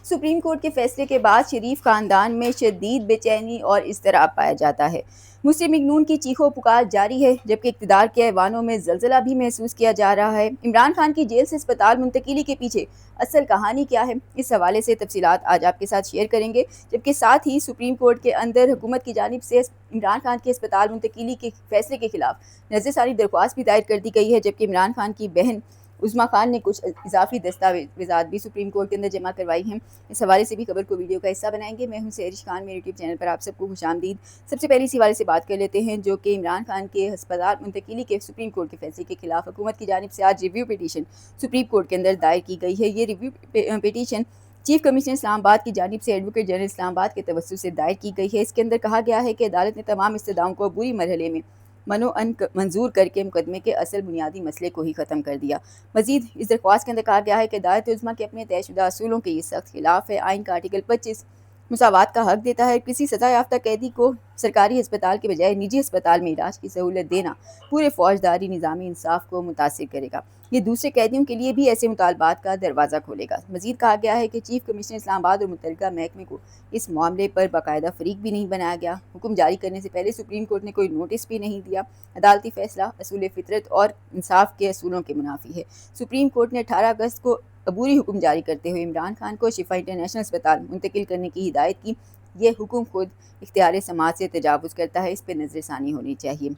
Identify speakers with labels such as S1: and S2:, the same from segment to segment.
S1: Supreme court کے فیصلے کے بعد شریف خاندان میں شدید بے چینی اور اضطراب پایا جاتا ہے۔ مسلم لیگ نون کی چیخو پکار جاری ہے، جبکہ اقتدار کے ایوانوں میں زلزلہ بھی محسوس کیا جا رہا ہے۔ عمران خان کی جیل سے اسپتال منتقلی کے پیچھے اصل کہانی کیا ہے، اس حوالے سے تفصیلات آج آپ کے ساتھ شیئر کریں گے، جبکہ ساتھ ہی سپریم کورٹ کے اندر حکومت کی جانب سے عمران خان کے اسپتال منتقلی کے فیصلے کے خلاف نظر ثانی درخواست بھی دائر کر دی گئی ہے، جبکہ عمران خان کی بہن عظمیٰ خان نے کچھ اضافی دستاویزات بھی سپریم کورٹ کے اندر جمع کروائی ہیں۔ اس حوالے سے بھی خبر کو ویڈیو کا حصہ بنائیں گے۔ میں ہوں سہرش خان، میرے یوٹیوب چینل پر آپ سب کو خوش آمدید۔ سب سے پہلے اس حوالے سے بات کر لیتے ہیں جو کہ عمران خان کے ہسپتال منتقلی کے سپریم کورٹ کے فیصلے کے خلاف حکومت کی جانب سے آج ریویو پٹیشن سپریم کورٹ کے اندر دائر کی گئی ہے۔ یہ ریویو پٹیشن چیف کمشنر اسلام آباد کی جانب سے ایڈوکیٹ جنرل اسلام آباد کے توسط سے دائر کی گئی ہے۔ اس کے اندر کہا گیا ہے کہ عدالت نے تمام استدعاؤں کو بری مرحلے میں منظور کر کے مقدمے کے اصل بنیادی مسئلے کو ہی ختم کر دیا۔ مزید اس درخواست کے اندر کہا گیا ہے کہ عدالت عظمیٰ کے اپنے طے شدہ اصولوں کے یہ سخت خلاف ہے۔ آئین کا آرٹیکل 25 مساوات کا حق دیتا ہے، کسی سزا یافتہ قیدی کو سرکاری ہسپتال کے بجائے نجی ہسپتال میں علاج کی سہولت دینا پورے فوجداری نظامی انصاف کو متاثر کرے گا۔ یہ دوسرے قیدیوں کے لیے بھی ایسے مطالبات کا دروازہ کھولے گا۔ مزید کہا گیا ہے کہ چیف کمشنر اسلام آباد اور متعلقہ محکمے کو اس معاملے پر باقاعدہ فریق بھی نہیں بنایا گیا۔ حکم جاری کرنے سے پہلے سپریم کورٹ نے کوئی نوٹس بھی نہیں دیا۔ عدالتی فیصلہ اصول فطرت اور انصاف کے اصولوں کے منافی ہے۔ سپریم کورٹ نے 18 اگست کو عبوری حکم جاری کرتے ہوئے عمران خان کو شفا انٹرنیشنل اسپتال منتقل کرنے کی ہدایت کی۔ یہ حکم خود اختیار سماعت سے تجاوز کرتا ہے، اس پہ نظر ثانی ہونی چاہیے۔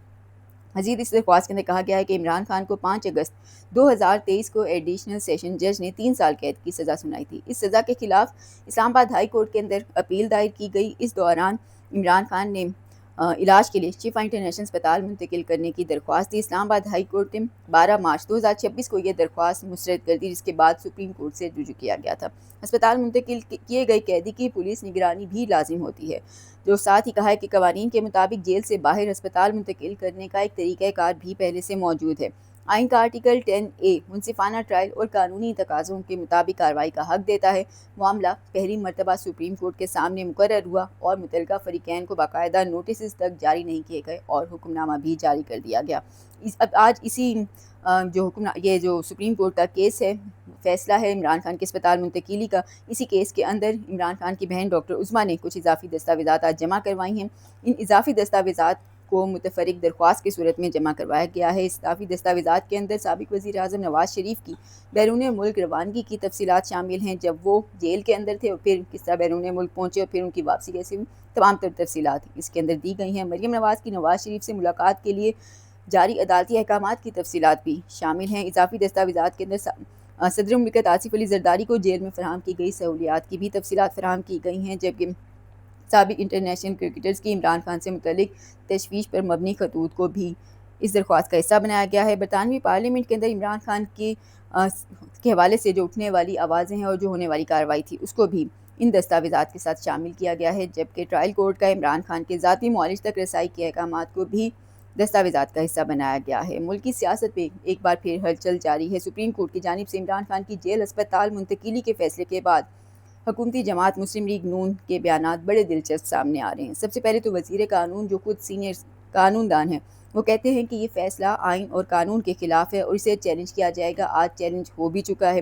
S1: مزید اس درخواست کے اندر کہا گیا ہے کہ عمران خان کو 5 اگست 2023 کو ایڈیشنل سیشن جج نے 3 سال قید کی سزا سنائی تھی۔ اس سزا کے خلاف اسلام آباد ہائی کورٹ کے اندر اپیل دائر کی گئی۔ اس دوران عمران خان نے علاج کے لیے شفا انٹرنیشنل اسپتال منتقل کرنے کی درخواست دی۔ اسلام آباد ہائی کورٹ نے 12 مارچ 2026 کو یہ درخواست مسترد کر دی، جس کے بعد سپریم کورٹ سے رجوع کیا گیا تھا۔ اسپتال منتقل کیے گئے قیدی کی پولیس نگرانی بھی لازم ہوتی ہے، جو ساتھ ہی کہا ہے کہ قوانین کے مطابق جیل سے باہر اسپتال منتقل کرنے کا ایک طریقہ کار بھی پہلے سے موجود ہے۔ آئین کا آرٹیکل 10A منصفانہ ٹرائل اور قانونی تقاضوں کے مطابق کارروائی کا حق دیتا ہے۔ معاملہ پہلی مرتبہ سپریم کورٹ کے سامنے مقرر ہوا اور متعلقہ فریقین کو باقاعدہ نوٹسز تک جاری نہیں کیے گئے اور حکم نامہ بھی جاری کر دیا گیا۔ آج اسی یہ جو سپریم کورٹ کا کیس ہے، فیصلہ ہے عمران خان کے اسپتال منتقلی کا، اسی کیس کے اندر عمران خان کی بہن ڈاکٹر عظمیٰ نے کچھ اضافی دستاویزات آج جمع کروائی ہیں۔ ان اضافی دستاویزات کو متفرق درخواست کی صورت میں جمع کروایا گیا ہے۔ اس اضافی دستاویزات کے اندر سابق وزیر اعظم نواز شریف کی بیرون ملک روانگی کی تفصیلات شامل ہیں، جب وہ جیل کے اندر تھے اور پھر کس طرح بیرون ملک پہنچے اور پھر ان کی واپسی کیسے ہوئی، تمام تر تفصیلات اس کے اندر دی گئی ہیں۔ مریم نواز کی نواز شریف سے ملاقات کے لیے جاری عدالتی احکامات کی تفصیلات بھی شامل ہیں۔ اضافی دستاویزات کے اندر صدر مملکت آصف علی زرداری کو جیل میں فراہم کی گئی سہولیات کی بھی تفصیلات فراہم کی گئی ہیں، جبکہ سابق انٹرنیشنل کرکٹرز کی عمران خان سے متعلق تشویش پر مبنی خطوط کو بھی اس درخواست کا حصہ بنایا گیا ہے۔ برطانوی پارلیمنٹ کے اندر عمران خان کے حوالے سے جو اٹھنے والی آوازیں ہیں اور جو ہونے والی کارروائی تھی، اس کو بھی ان دستاویزات کے ساتھ شامل کیا گیا ہے، جبکہ ٹرائل کورٹ کا عمران خان کے ذاتی معالج تک رسائی کے احکامات کو بھی دستاویزات کا حصہ بنایا گیا ہے۔ ملکی سیاست میں ایک بار پھر ہلچل جاری ہے۔ سپریم کورٹ کی جانب سے عمران خان کی جیل اسپتال منتقلی کے فیصلے کے بعد حکومتی جماعت مسلم لیگ نون کے بیانات بڑے دلچسپ سامنے آ رہے ہیں۔ سب سے پہلے تو وزیر قانون جو خود سینئر قانون دان ہیں، وہ کہتے ہیں کہ یہ فیصلہ آئین اور قانون کے خلاف ہے اور اسے چیلنج کیا جائے گا۔ آج چیلنج ہو بھی چکا ہے۔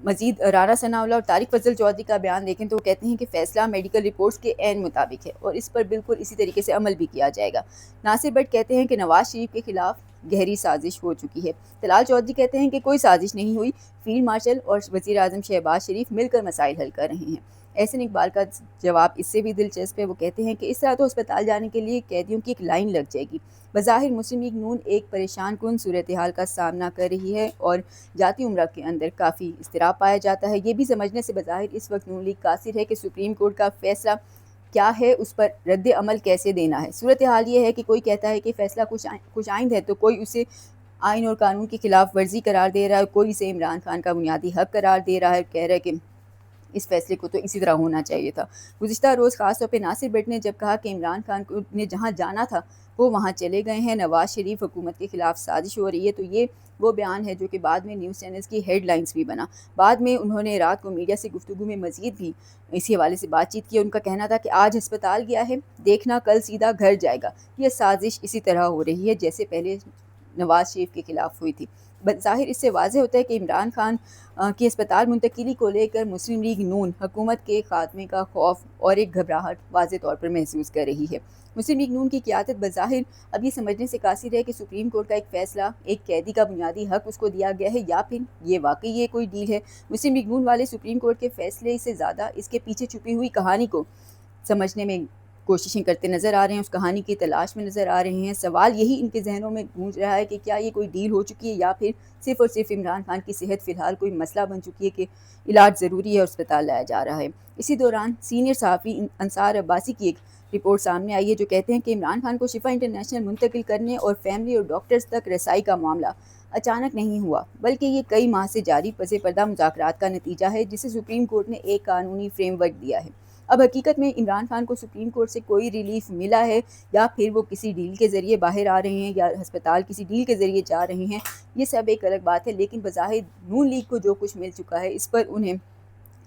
S1: مزید رانا ثناءاللہ اور طارق فضل چودھری کا بیان دیکھیں تو وہ کہتے ہیں کہ فیصلہ میڈیکل رپورٹس کے عین مطابق ہے اور اس پر بالکل اسی طریقے سے عمل بھی کیا جائے گا۔ ناصر بٹ کہتے ہیں کہ نواز شریف کے خلاف گہری سازش ہو چکی ہے۔ طلال چودھری کہتے ہیں کہ کوئی سازش نہیں ہوئی، فیلڈ مارشل اور وزیر اعظم شہباز شریف مل کر مسائل حل کر رہے ہیں۔ احسن اقبال کا جواب اس سے بھی دلچسپ ہے۔ وہ کہتے ہیں کہ اس طرح تو اسپتال جانے کے لیے قیدیوں کی ایک لائن لگ جائے گی۔ بظاہر مسلم لیگ نون ایک پریشان کن صورتحال کا سامنا کر رہی ہے اور جاتی امرہ کے اندر کافی اضطراب پایا جاتا ہے۔ یہ بھی سمجھنے سے بظاہر اس وقت نون لیگ قاصر ہے کہ سپریم کورٹ کا فیصلہ کیا ہے، اس پر رد عمل کیسے دینا ہے۔ صورتحال یہ ہے کہ کوئی کہتا ہے کہ فیصلہ خوش آئند ہے تو کوئی اسے آئین اور قانون کی خلاف ورزی قرار دے رہا ہے، کوئی اسے عمران خان کا بنیادی حق قرار دے رہا ہے، کہہ رہا ہے کہ اس فیصلے کو تو اسی طرح ہونا چاہیے تھا۔ گزشتہ روز خاص طور پہ ناصر بٹ نے جب کہا کہ عمران خان نے جہاں جانا تھا وہ وہاں چلے گئے ہیں، نواز شریف حکومت کے خلاف سازش ہو رہی ہے، تو یہ وہ بیان ہے جو کہ بعد میں نیوز چینلز کی ہیڈ لائنز بھی بنا۔ بعد میں انہوں نے رات کو میڈیا سے گفتگو میں مزید بھی اسی حوالے سے بات چیت کی۔ ان کا کہنا تھا کہ آج ہسپتال گیا ہے، دیکھنا کل سیدھا گھر جائے گا۔ یہ سازش اسی طرح ہو رہی ہے جیسے پہلے نواز شریف کے خلاف ہوئی تھی۔ بظاہر اس سے واضح ہوتا ہے کہ عمران خان کی اسپتال منتقلی کو لے کر مسلم لیگ نون حکومت کے خاتمے کا خوف اور ایک گھبراہٹ واضح طور پر محسوس کر رہی ہے۔ مسلم لیگ نون کی قیادت بظاہر اب یہ سمجھنے سے قاصر ہے کہ سپریم کورٹ کا ایک فیصلہ ایک قیدی کا بنیادی حق اس کو دیا گیا ہے، یا پھر یہ واقعی یہ کوئی ڈیل ہے۔ مسلم لیگ نون والے سپریم کورٹ کے فیصلے سے زیادہ اس کے پیچھے چھپی ہوئی کہانی کو سمجھنے میں کوششیں کرتے نظر آ رہے ہیں، اس کہانی کی تلاش میں نظر آ رہے ہیں۔ سوال یہی ان کے ذہنوں میں گونج رہا ہے کہ کیا یہ کوئی ڈیل ہو چکی ہے، یا پھر صرف اور صرف عمران خان کی صحت فی الحال کوئی مسئلہ بن چکی ہے کہ علاج ضروری ہے اور اسپتال لایا جا رہا ہے۔ اسی دوران سینئر صحافی انصار عباسی کی ایک رپورٹ سامنے آئی ہے جو کہتے ہیں کہ عمران خان کو شفا انٹرنیشنل منتقل کرنے اور فیملی اور ڈاکٹرز تک رسائی کا معاملہ اچانک نہیں ہوا، بلکہ یہ کئی ماہ سے جاری پس پردہ مذاکرات کا نتیجہ ہے جسے سپریم کورٹ نے ایک قانونی فریم ورک دیا ہے۔ اب حقیقت میں عمران خان کو سپریم کورٹ سے کوئی ریلیف ملا ہے، یا پھر وہ کسی ڈیل کے ذریعے باہر آ رہے ہیں، یا ہسپتال کسی ڈیل کے ذریعے جا رہے ہیں، یہ سب ایک الگ بات ہے۔ لیکن بظاہر نون لیگ کو جو کچھ مل چکا ہے اس پر انہیں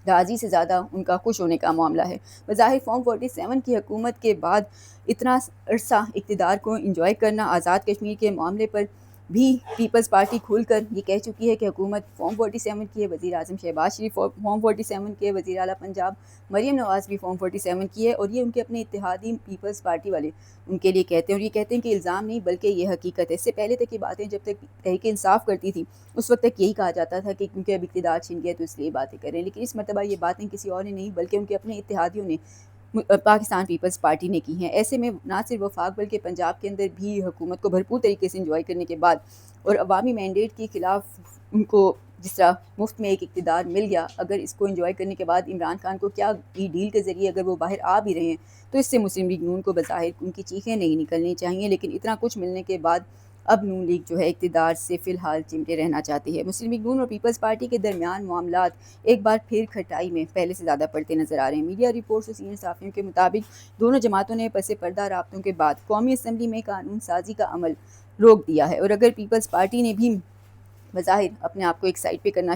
S1: راضی سے زیادہ ان کا خوش ہونے کا معاملہ ہے۔ بظاہر فارم 47 کی حکومت کے بعد اتنا عرصہ اقتدار کو انجوائے کرنا، آزاد کشمیر کے معاملے پر بھی پیپلز پارٹی کھل کر یہ کہہ چکی ہے کہ حکومت فارم 47 کی ہے، وزیر اعظم شہباز شریف فارم 47 کے، وزیر اعلیٰ پنجاب مریم نواز بھی فارم 47 کی ہے، اور یہ ان کے اپنے اتحادی پیپلز پارٹی والے ان کے لیے کہتے ہیں، اور یہ کہتے ہیں کہ الزام نہیں بلکہ یہ حقیقت ہے۔ اس سے پہلے تک یہ باتیں جب تک تحریک انصاف کرتی تھی اس وقت تک یہی کہا جاتا تھا کہ کیونکہ اب اقتدار چھن گیا تو اس لیے باتیں کریں، لیکن اس مرتبہ یہ باتیں کسی اور نے نہیں بلکہ ان کے اپنے اتحادیوں نے پاکستان پیپلز پارٹی نے کی ہیں۔ ایسے میں نہ صرف وفاق بلکہ پنجاب کے اندر بھی حکومت کو بھرپور طریقے سے انجوائے کرنے کے بعد اور عوامی مینڈیٹ کے خلاف ان کو جس طرح مفت میں ایک اقتدار مل گیا، اگر اس کو انجوائے کرنے کے بعد عمران خان کو کیا ڈیل کے ذریعے اگر وہ باہر آ بھی رہے ہیں تو اس سے مسلم لیگ نون کو بظاہر ان کی چیخیں نہیں نکلنی چاہیے، لیکن اتنا کچھ ملنے کے بعد اب نون لیگ جو ہے اقتدار سے فی الحال چمٹے رہنا چاہتی ہے۔ مسلم لیگ نون اور پیپلز پارٹی کے درمیان معاملات ایک بار پھر کھٹائی میں پہلے سے زیادہ پڑتے نظر آ رہے ہیں۔ میڈیا رپورٹس اور سینئر صحافیوں کے مطابق دونوں جماعتوں نے پس پردہ رابطوں کے بعد قومی اسمبلی میں قانون سازی کا عمل روک دیا ہے، اور اگر پیپلز پارٹی نے بھی بظاہر اپنے آپ کو ایک سائڈ پہ کرنا